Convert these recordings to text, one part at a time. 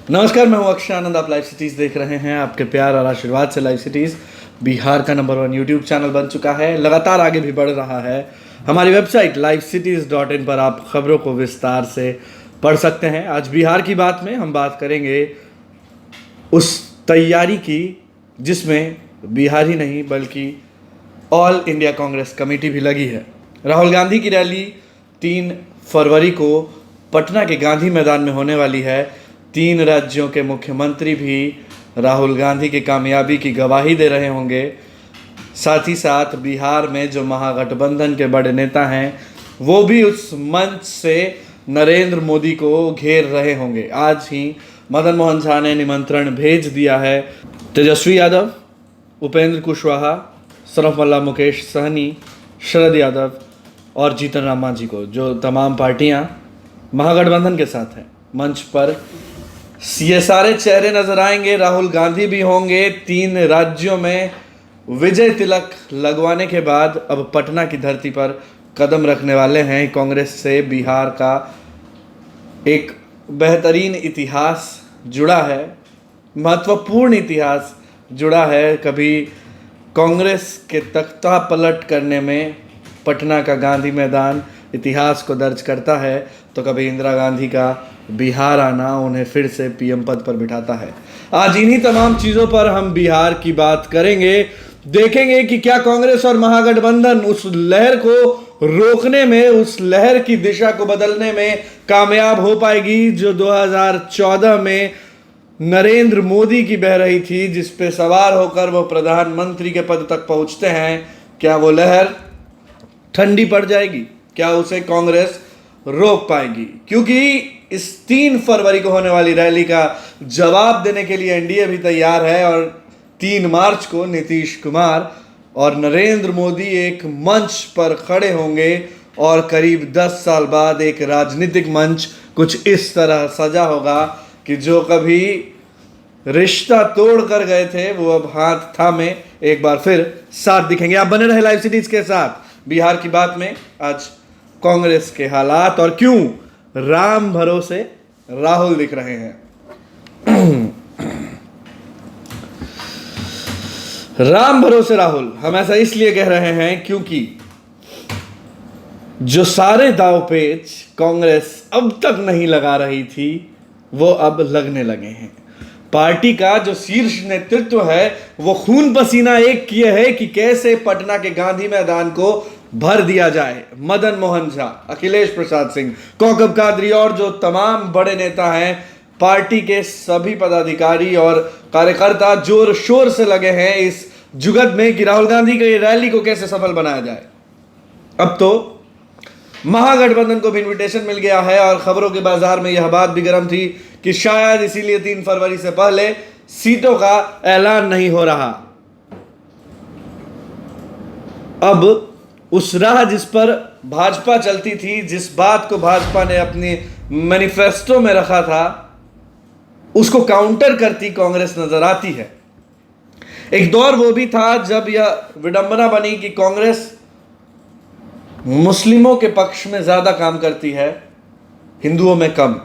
नमस्कार, मैं हूं अक्षय आनंद। आप लाइव सिटीज़ देख रहे हैं। आपके प्यार और आशीर्वाद से लाइव सिटीज़ बिहार का नंबर 1 यूट्यूब चैनल बन चुका है, लगातार आगे भी बढ़ रहा है। हमारी वेबसाइट livecities.in पर आप खबरों को विस्तार से पढ़ सकते हैं। आज बिहार की बात में हम बात करेंगे उस तैयारी की जिसमें बिहार ही नहीं बल्कि ऑल इंडिया कांग्रेस कमेटी भी लगी है। राहुल गांधी की रैली 3 फरवरी को पटना के गांधी मैदान में होने वाली है। 3 राज्यों के मुख्यमंत्री भी राहुल गांधी की कामयाबी की गवाही दे रहे होंगे। साथ ही साथ बिहार में जो महागठबंधन के बड़े नेता हैं वो भी उस मंच से नरेंद्र मोदी को घेर रहे होंगे। आज ही मदन मोहन झा ने निमंत्रण भेज दिया है तेजस्वी यादव, उपेंद्र कुशवाहा, सरफमल्ला मुकेश सहनी, शरद यादव और जीतन राम मांझी को, जो तमाम पार्टियां महागठबंधन के साथ हैं। मंच पर ये सारे चेहरे नजर आएंगे। राहुल गांधी भी होंगे। 3 राज्यों में विजय तिलक लगवाने के बाद अब पटना की धरती पर कदम रखने वाले हैं। कांग्रेस से बिहार का एक बेहतरीन इतिहास जुड़ा है, महत्वपूर्ण इतिहास जुड़ा है। कभी कांग्रेस के तख्ता पलट करने में पटना का गांधी मैदान इतिहास को दर्ज करता है, तो कभी इंदिरा गांधी का बिहार आना उन्हें फिर से पीएम पद पर बिठाता है। आज इन्हीं तमाम चीज़ों पर हम बिहार की बात करेंगे। देखेंगे कि क्या कांग्रेस और महागठबंधन उस लहर को रोकने में, उस लहर की दिशा को बदलने में कामयाब हो पाएगी जो 2014 में नरेंद्र मोदी की बह रही थी, जिस पे सवार होकर वो प्रधानमंत्री के पद तक पहुंचते हैं। क्या वो लहर ठंडी पड़ जाएगी? क्या उसे कांग्रेस रोक पाएगी? क्योंकि इस 3 फरवरी को होने वाली रैली का जवाब देने के लिए एनडीए भी तैयार है और 3 मार्च को नीतीश कुमार और नरेंद्र मोदी एक मंच पर खड़े होंगे और करीब 10 साल बाद एक राजनीतिक मंच कुछ इस तरह सजा होगा कि जो कभी रिश्ता तोड़ कर गए थे वो अब हाथ थामे एक बार फिर साथ दिखेंगे। आप बने रहे लाइव सिटीज के साथ। बिहार की बात में आज कांग्रेस के हालात और क्यों राम भरोसे राहुल दिख रहे हैं। राम भरोसे राहुल हम ऐसा इसलिए कह रहे हैं क्योंकि जो सारे दाव पेच कांग्रेस अब तक नहीं लगा रही थी वो अब लगने लगे हैं। पार्टी का जो शीर्ष नेतृत्व है वो खून पसीना एक किए है कि कैसे पटना के गांधी मैदान को भर दिया जाए। मदन मोहन झा, अखिलेश प्रसाद सिंह, कौकब कादरी और जो तमाम बड़े नेता हैं, पार्टी के सभी पदाधिकारी और कार्यकर्ता जोर शोर से लगे हैं इस जुगत में कि राहुल गांधी की रैली को कैसे सफल बनाया जाए। अब तो महागठबंधन को भी इन्विटेशन मिल गया है और खबरों के बाजार में यह बात भी गर्म थी कि शायद इसीलिए 3 फरवरी से पहले सीटों का ऐलान नहीं हो रहा। अब उस राह जिस पर भाजपा चलती थी, जिस बात को भाजपा ने अपने मैनिफेस्टो में रखा था, उसको काउंटर करती कांग्रेस नजर आती है। एक दौर वो भी था जब यह विडंबना बनी कि कांग्रेस मुस्लिमों के पक्ष में ज्यादा काम करती है, हिंदुओं में कम।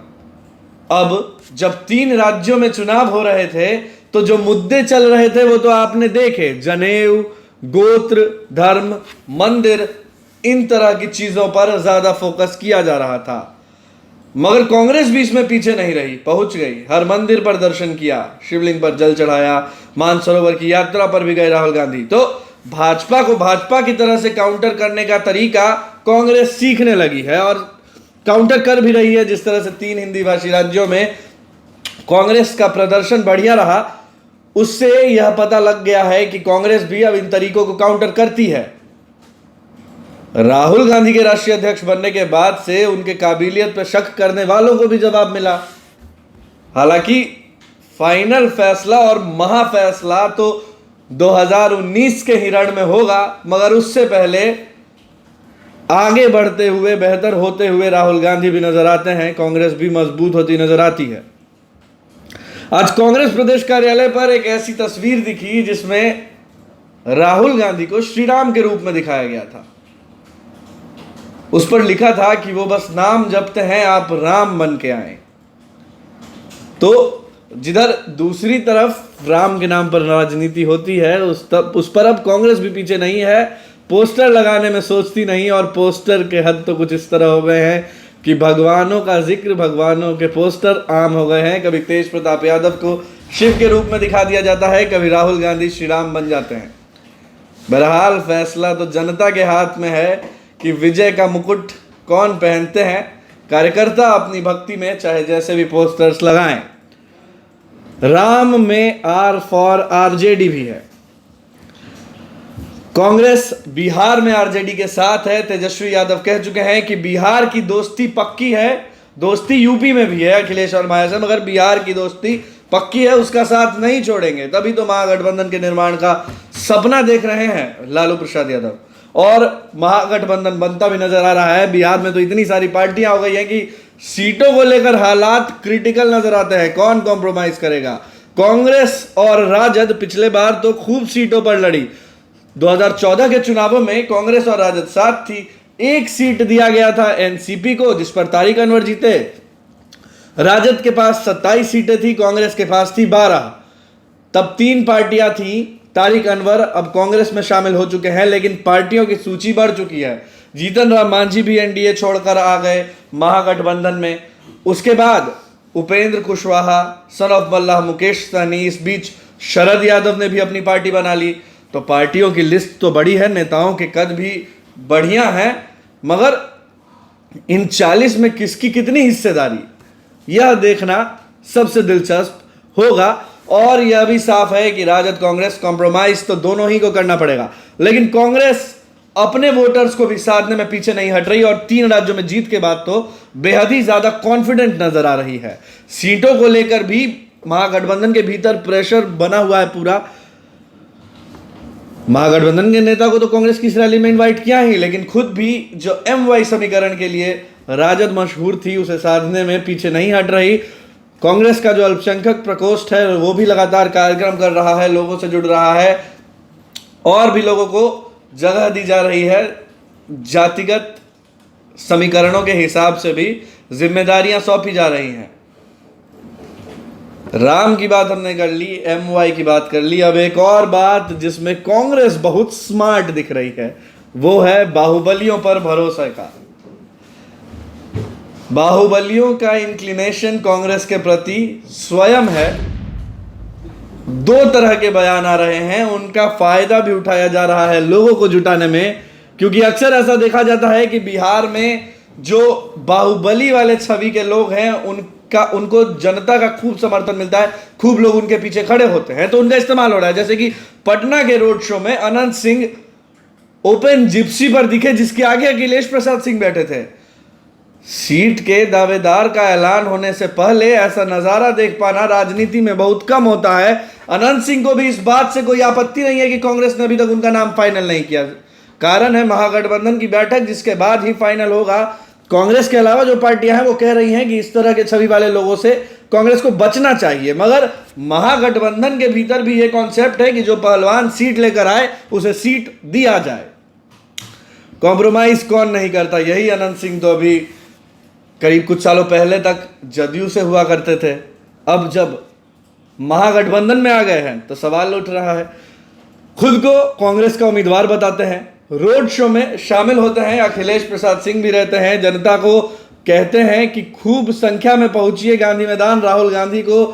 अब जब 3 राज्यों में चुनाव हो रहे थे तो जो मुद्दे चल रहे थे वो तो आपने देखे, जनेऊ, गोत्र, धर्म, मंदिर, इन तरह की चीजों पर ज्यादा फोकस किया जा रहा था। मगर कांग्रेस भी इसमें पीछे नहीं रही, पहुंच गई, हर मंदिर पर दर्शन किया, शिवलिंग पर जल चढ़ाया, मानसरोवर की यात्रा पर भी गए राहुल गांधी। तो भाजपा को भाजपा की तरह से काउंटर करने का तरीका कांग्रेस सीखने लगी है और काउंटर कर भी रही है। जिस तरह से 3 हिंदी भाषी राज्यों में कांग्रेस का प्रदर्शन बढ़िया रहा, उससे यह पता लग गया है कि कांग्रेस भी अब इन तरीकों को काउंटर करती है। राहुल गांधी के राष्ट्रीय अध्यक्ष बनने के बाद से उनके काबिलियत पर शक करने वालों को भी जवाब मिला। हालांकि फाइनल फैसला और महाफैसला तो 2019 के ही रण में होगा, मगर उससे पहले आगे बढ़ते हुए, बेहतर होते हुए राहुल गांधी भी नजर आते हैं, कांग्रेस भी मजबूत होती नजर आती है। आज कांग्रेस प्रदेश कार्यालय पर एक ऐसी तस्वीर दिखी जिसमें राहुल गांधी को श्री राम के रूप में दिखाया गया था। उस पर लिखा था कि वो बस नाम जपते हैं, आप राम बन के आए। तो जिधर दूसरी तरफ राम के नाम पर राजनीति होती है, उस पर अब कांग्रेस भी पीछे नहीं है। पोस्टर लगाने में सोचती नहीं, और पोस्टर के हद तो कुछ इस तरह हो गए हैं कि भगवानों का जिक्र, भगवानों के पोस्टर आम हो गए हैं। कभी तेज प्रताप यादव को शिव के रूप में दिखा दिया जाता है, कभी राहुल गांधी श्री राम बन जाते हैं। बहरहाल फैसला तो जनता के हाथ में है कि विजय का मुकुट कौन पहनते हैं। कार्यकर्ता अपनी भक्ति में चाहे जैसे भी पोस्टर्स लगाएं। राम में आर फॉर आरजेडी भी है। कांग्रेस बिहार में आरजेडी के साथ है। तेजस्वी यादव कह चुके हैं कि बिहार की दोस्ती पक्की है। दोस्ती यूपी में भी है अखिलेश और माया से, मगर बिहार की दोस्ती पक्की है, उसका साथ नहीं छोड़ेंगे। तभी तो महागठबंधन के निर्माण का सपना देख रहे हैं लालू प्रसाद यादव, और महागठबंधन बनता भी नजर आ रहा है। बिहार में तो इतनी सारी पार्टियां हो गई हैं कि सीटों को लेकर हालात क्रिटिकल नजर आते हैं। कौन कॉम्प्रोमाइज करेगा? कांग्रेस और राजद पिछले बार तो खूब सीटों पर लड़ी। 2014 के चुनावों में कांग्रेस और राजद साथ थी। एक सीट दिया गया था एनसीपी को, जिस पर तारिक अनवर जीते। राजद के पास 27 सीटें थी, कांग्रेस के पास थी 12। तब 3 पार्टियां थी। तारिक अनवर अब कांग्रेस में शामिल हो चुके हैं, लेकिन पार्टियों की सूची बढ़ चुकी है। जीतन राम मांझी भी एनडीए छोड़कर आ गए महागठबंधन में। उसके बाद उपेंद्र कुशवाहा, सन ऑफ मल्लाह मुकेश सहनी, इस बीच शरद यादव ने भी अपनी पार्टी बना ली। तो पार्टियों की लिस्ट तो बड़ी है, नेताओं के कद भी बढ़िया हैं, मगर इन 40 में किसकी कितनी हिस्सेदारी, यह देखना सबसे दिलचस्प होगा। और यह भी साफ है कि राजद कांग्रेस कॉम्प्रोमाइज तो दोनों ही को करना पड़ेगा, लेकिन कांग्रेस अपने वोटर्स को भी साधने में पीछे नहीं हट रही, और 3 राज्यों में जीत के बाद तो बेहद ही ज्यादा कॉन्फिडेंट नजर आ रही है। सीटों को लेकर भी महागठबंधन के भीतर प्रेशर बना हुआ है पूरा। महागठबंधन के नेता को तो कांग्रेस की इस रैली में इनवाइट किया ही, लेकिन खुद भी जो MY समीकरण के लिए राजद मशहूर थी, उसे साधने में पीछे नहीं हट रही। कांग्रेस का जो अल्पसंख्यक प्रकोष्ठ है वो भी लगातार कार्यक्रम कर रहा है, लोगों से जुड़ रहा है, और भी लोगों को जगह दी जा रही है। जातिगत समीकरणों के हिसाब से भी जिम्मेदारियां सौंपी जा रही हैं। राम की बात हमने कर ली, MY की बात कर ली। अब एक और बात जिसमें कांग्रेस बहुत स्मार्ट दिख रही है, वो है बाहुबलियों पर भरोसा का। बाहुबलियों का इंक्लिनेशन कांग्रेस के प्रति स्वयं है। 2 तरह के बयान आ रहे हैं, उनका फायदा भी उठाया जा रहा है लोगों को जुटाने में, क्योंकि अक्सर ऐसा देखा जाता है कि बिहार में जो बाहुबली वाले छवि के लोग हैं उनको जनता का खूब समर्थन मिलता है, खूब लोग उनके पीछे खड़े होते हैं, तो उनका इस्तेमाल हो रहा है। जैसे कि पटना के रोड शो में अनंत सिंह ओपन जिप्सी पर दिखे, जिसके आगे अखिलेश प्रसाद सिंह बैठे थे। सीट के दावेदार का ऐलान होने से पहले ऐसा नजारा देख पाना राजनीति में बहुत कम होता है। अनंत सिंह को भी इस बात से कोई आपत्ति नहीं है कि कांग्रेस ने अभी तक उनका नाम फाइनल नहीं किया। कारण है महागठबंधन की बैठक, जिसके बाद ही फाइनल होगा। कांग्रेस के अलावा जो पार्टियां हैं वो कह रही हैं कि इस तरह के छवि वाले लोगों से कांग्रेस को बचना चाहिए, मगर महागठबंधन के भीतर भी ये कॉन्सेप्ट है कि जो पहलवान सीट लेकर आए उसे सीट दिया जाए। कॉम्प्रोमाइज कौन नहीं करता? यही अनंत सिंह तो अभी करीब कुछ सालों पहले तक जदयू से हुआ करते थे, अब जब महागठबंधन में आ गए हैं तो सवाल उठ रहा है। खुद को कांग्रेस का उम्मीदवार बताते हैं, रोड शो में शामिल होते हैं, अखिलेश प्रसाद सिंह भी रहते हैं, जनता को कहते हैं कि खूब संख्या में पहुंचिए गांधी मैदान, राहुल गांधी को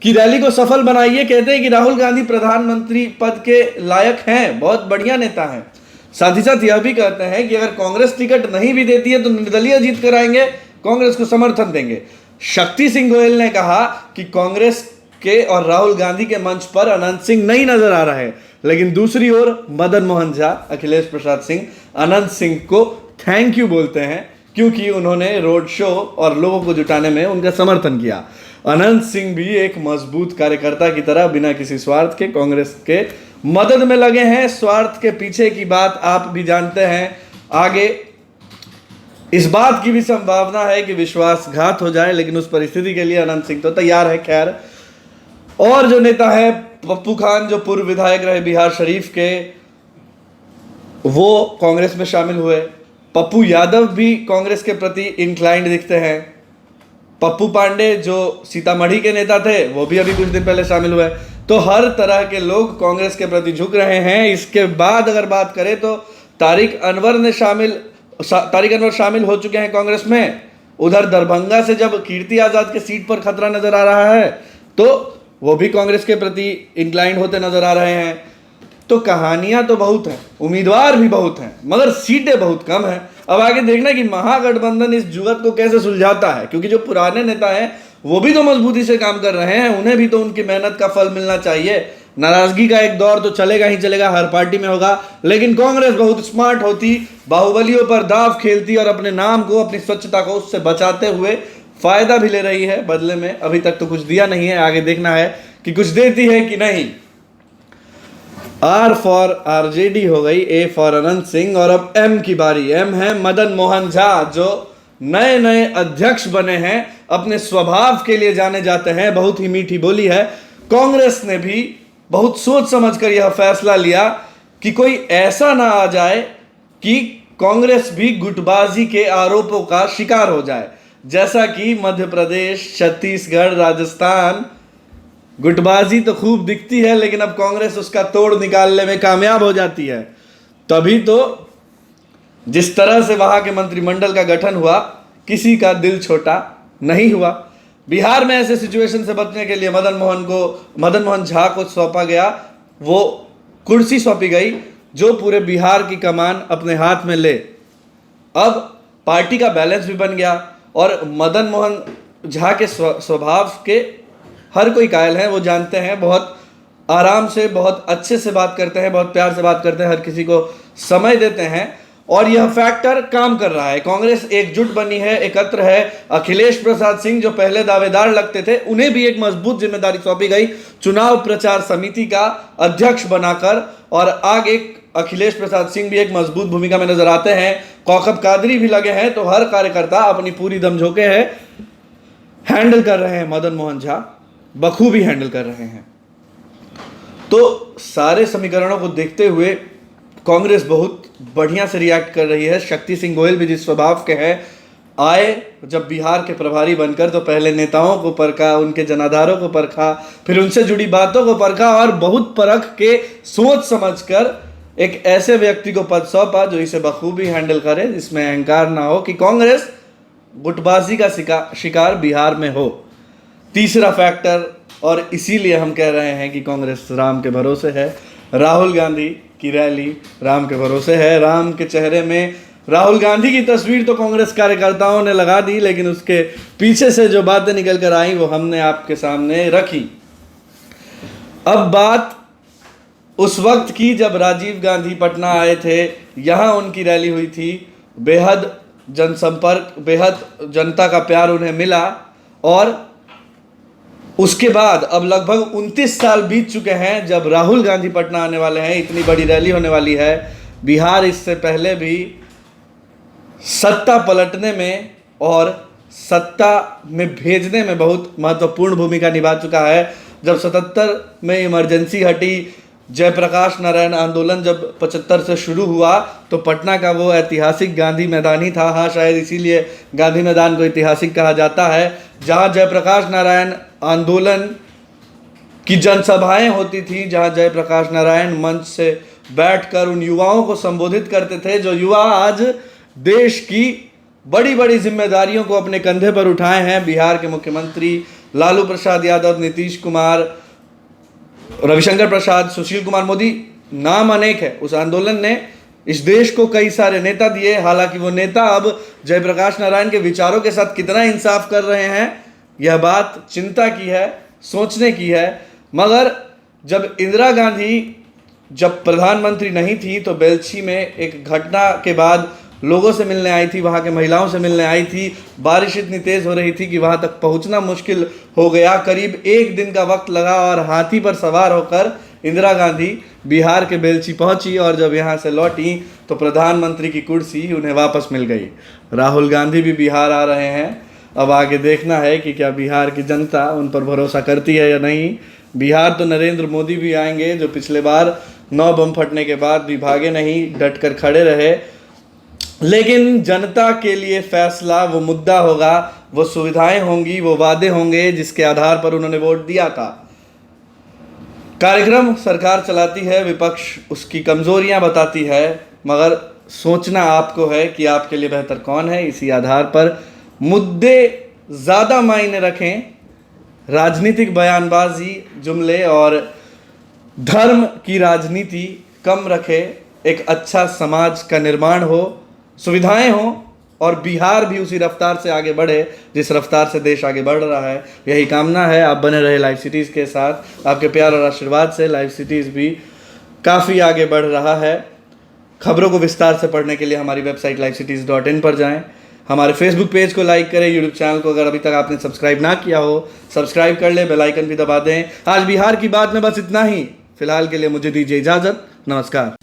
की रैली को सफल बनाइए। कहते हैं कि राहुल गांधी प्रधानमंत्री पद के लायक हैं, बहुत बढ़िया नेता हैं। साथ ही साथ यह भी कहते हैं कि अगर कांग्रेस टिकट नहीं भी देती है तो निर्दलीय जीत कर आएंगे, कांग्रेस को समर्थन देंगे। शक्ति सिंह गोयल ने कहा कि कांग्रेस के और राहुल गांधी के मंच पर अनंत सिंह नहीं नजर आ रहे, लेकिन दूसरी ओर मदन मोहन झा, अखिलेश प्रसाद सिंह अनंत सिंह को थैंक यू बोलते हैं, क्योंकि उन्होंने रोड शो और लोगों को जुटाने में उनका समर्थन किया। अनंत सिंह भी एक मजबूत कार्यकर्ता की तरह बिना किसी स्वार्थ के कांग्रेस के मदद में लगे हैं। स्वार्थ के पीछे की बात आप भी जानते हैं। आगे इस बात की भी संभावना है कि विश्वासघात हो जाए, लेकिन उस परिस्थिति के लिए अनंत सिंह तो तैयार है। खैर, और जो नेता है पप्पू खान, जो पूर्व विधायक रहे बिहार शरीफ के, वो कांग्रेस में शामिल हुए। पप्पू यादव भी कांग्रेस के प्रति इंक्लाइंड दिखते हैं। पप्पू पांडे जो सीतामढ़ी के नेता थे वो भी अभी कुछ दिन पहले शामिल हुए। तो हर तरह के लोग कांग्रेस के प्रति झुक रहे हैं। इसके बाद अगर बात करें तो तारिक अनवर शामिल हो चुके हैं कांग्रेस में। उधर दरभंगा से जब कीर्ति आजाद के सीट पर खतरा नजर आ रहा है तो वो भी कांग्रेस के प्रति इंक्लाइंड होते नजर आ रहे हैं। तो कहानियां तो बहुत हैं, उम्मीदवार भी बहुत हैं, मगर सीटें बहुत कम हैं। अब आगे देखना कि महागठबंधन इस जुगत को कैसे सुलझाता है, क्योंकि जो पुराने नेता हैं वो भी तो मजबूती से काम कर रहे हैं, उन्हें भी तो उनकी मेहनत का फल मिलना चाहिए। नाराजगी का एक दौर तो चलेगा ही चलेगा, हर पार्टी में होगा, लेकिन कांग्रेस बहुत स्मार्ट होती, बाहुबलियों पर दांव खेलती और अपने नाम को, अपनी स्वच्छता को उससे बचाते हुए फायदा भी ले रही है। बदले में अभी तक तो कुछ दिया नहीं है, आगे देखना है कि कुछ देती है कि नहीं। आर फॉर आरजेडी हो गई, ए फॉर अनंत सिंह, और अब एम की बारी। एम है मदन मोहन झा, जो नए नए अध्यक्ष बने हैं, अपने स्वभाव के लिए जाने जाते हैं, बहुत ही मीठी बोली है। कांग्रेस ने भी बहुत सोच समझकर यह फैसला लिया कि कोई ऐसा ना आ जाए कि कांग्रेस भी गुटबाजी के आरोपों का शिकार हो जाए, जैसा कि मध्य प्रदेश, छत्तीसगढ़, राजस्थान, गुटबाजी तो खूब दिखती है लेकिन अब कांग्रेस उसका तोड़ निकालने में कामयाब हो जाती है। तभी तो जिस तरह से वहां के मंत्रिमंडल का गठन हुआ, किसी का दिल छोटा नहीं हुआ। बिहार में ऐसे सिचुएशन से बचने के लिए मदन मोहन झा को सौंपा गया, वो कुर्सी सौंपी गई जो पूरे बिहार की कमान अपने हाथ में ले। अब पार्टी का बैलेंस भी बन गया और मदन मोहन झा के स्वभाव के हर कोई कायल है, वो जानते हैं, बहुत आराम से, बहुत अच्छे से बात करते हैं, बहुत प्यार से बात करते हैं, हर किसी को समय देते हैं और यह फैक्टर काम कर रहा है। कांग्रेस एकजुट बनी है, एकत्र है। अखिलेश प्रसाद सिंह जो पहले दावेदार लगते थे, उन्हें भी एक मजबूत जिम्मेदारी सौंपी गई, चुनाव प्रचार समिति का अध्यक्ष बनाकर, और आगे अखिलेश प्रसाद सिंह भी एक मजबूत भूमिका में नजर आते हैं। कौकब कादरी भी लगे हैं, तो हर कार्यकर्ता अपनी पूरी दम झोंके है, हैंडल कर रहे हैं। मदन मोहन झा बखूबी हैंडल कर रहे हैं। तो सारे समीकरणों को देखते हुए कांग्रेस बहुत बढ़िया से रिएक्ट कर रही है। शक्ति सिंह गोयल भी जिस स्वभाव के हैं, आए जब बिहार के प्रभारी बनकर तो पहले नेताओं को परखा, उनके जनाधारों को परखा, फिर उनसे जुड़ी बातों को परखा और बहुत परख के सोच समझकर एक ऐसे व्यक्ति को पद सौंपा जो इसे बखूबी हैंडल करे, जिसमें अहंकार ना हो कि कांग्रेस गुटबाजी का शिकार बिहार में हो। तीसरा फैक्टर, और इसीलिए हम कह रहे हैं कि कांग्रेस राम के भरोसे है। राहुल गांधी की रैली राम के भरोसे है। राम के चेहरे में राहुल गांधी की तस्वीर तो कांग्रेस कार्यकर्ताओं ने लगा दी, लेकिन उसके पीछे से जो बातें निकल कर आई वो हमने आपके सामने रखी। अब बात उस वक्त की जब राजीव गांधी पटना आए थे, यहाँ उनकी रैली हुई थी, बेहद जनसंपर्क, बेहद जनता का प्यार उन्हें मिला, और उसके बाद अब लगभग 29 साल बीत चुके हैं जब राहुल गांधी पटना आने वाले हैं, इतनी बड़ी रैली होने वाली है। बिहार इससे पहले भी सत्ता पलटने में और सत्ता में भेजने में बहुत महत्वपूर्ण भूमिका निभा चुका है। जब 77 में इमरजेंसी हटी, जयप्रकाश नारायण आंदोलन जब 75 से शुरू हुआ, तो पटना का वो ऐतिहासिक गांधी मैदान ही था। हाँ, शायद इसीलिए गांधी मैदान को ऐतिहासिक कहा जाता है, जहाँ जयप्रकाश नारायण आंदोलन की जनसभाएं होती थी, जहाँ जयप्रकाश नारायण मंच से बैठकर उन युवाओं को संबोधित करते थे, जो युवा आज देश की बड़ी बड़ी जिम्मेदारियों को अपने कंधे पर उठाए हैं। बिहार के मुख्यमंत्री लालू प्रसाद यादव, नीतीश कुमार, रविशंकर प्रसाद, सुशील कुमार मोदी, नाम अनेक है। उस आंदोलन ने इस देश को कई सारे नेता दिए। हालांकि वो नेता अब जयप्रकाश नारायण के विचारों के साथ कितना इंसाफ कर रहे हैं, यह बात चिंता की है, सोचने की है। मगर जब इंदिरा गांधी जब प्रधानमंत्री नहीं थी तो बेलछी में एक घटना के बाद लोगों से मिलने आई थी, वहाँ के महिलाओं से मिलने आई थी। बारिश इतनी तेज़ हो रही थी कि वहाँ तक पहुँचना मुश्किल हो गया। करीब 1 दिन का वक्त लगा और हाथी पर सवार होकर इंदिरा गांधी बिहार के बेलछी पहुँची, और जब यहाँ से लौटी तो प्रधानमंत्री की कुर्सी उन्हें वापस मिल गई। राहुल गांधी भी बिहार आ रहे हैं। अब आगे देखना है कि क्या बिहार की जनता उन पर भरोसा करती है या नहीं। बिहार तो नरेंद्र मोदी भी आएंगे, जो पिछले बार 9 बम फटने के बाद भी भागे नहीं, डट कर खड़े रहे। लेकिन जनता के लिए फैसला वो मुद्दा होगा, वो सुविधाएं होंगी, वो वादे होंगे जिसके आधार पर उन्होंने वोट दिया था। कार्यक्रम सरकार चलाती है, विपक्ष उसकी कमजोरियां बताती है, मगर सोचना आपको है कि आपके लिए बेहतर कौन है। इसी आधार पर मुद्दे ज़्यादा मायने रखें, राजनीतिक बयानबाजी, जुमले और धर्म की राजनीति कम रखे, एक अच्छा समाज का निर्माण हो, सुविधाएं हो और बिहार भी उसी रफ्तार से आगे बढ़े जिस रफ्तार से देश आगे बढ़ रहा है। यही कामना है। आप बने रहे लाइव सिटीज़ के साथ। आपके प्यार और आशीर्वाद से लाइव सिटीज़ भी काफ़ी आगे बढ़ रहा है। खबरों को विस्तार से पढ़ने के लिए हमारी वेबसाइट livecities.in पर जाएं। हमारे फेसबुक पेज को लाइक करें। यूट्यूब चैनल को अगर अभी तक आपने सब्सक्राइब ना किया हो, सब्सक्राइब कर ले, बेल आइकन भी दबा दें। आज बिहार की बात में बस इतना ही। फिलहाल के लिए मुझे दीजिए इजाज़त। नमस्कार।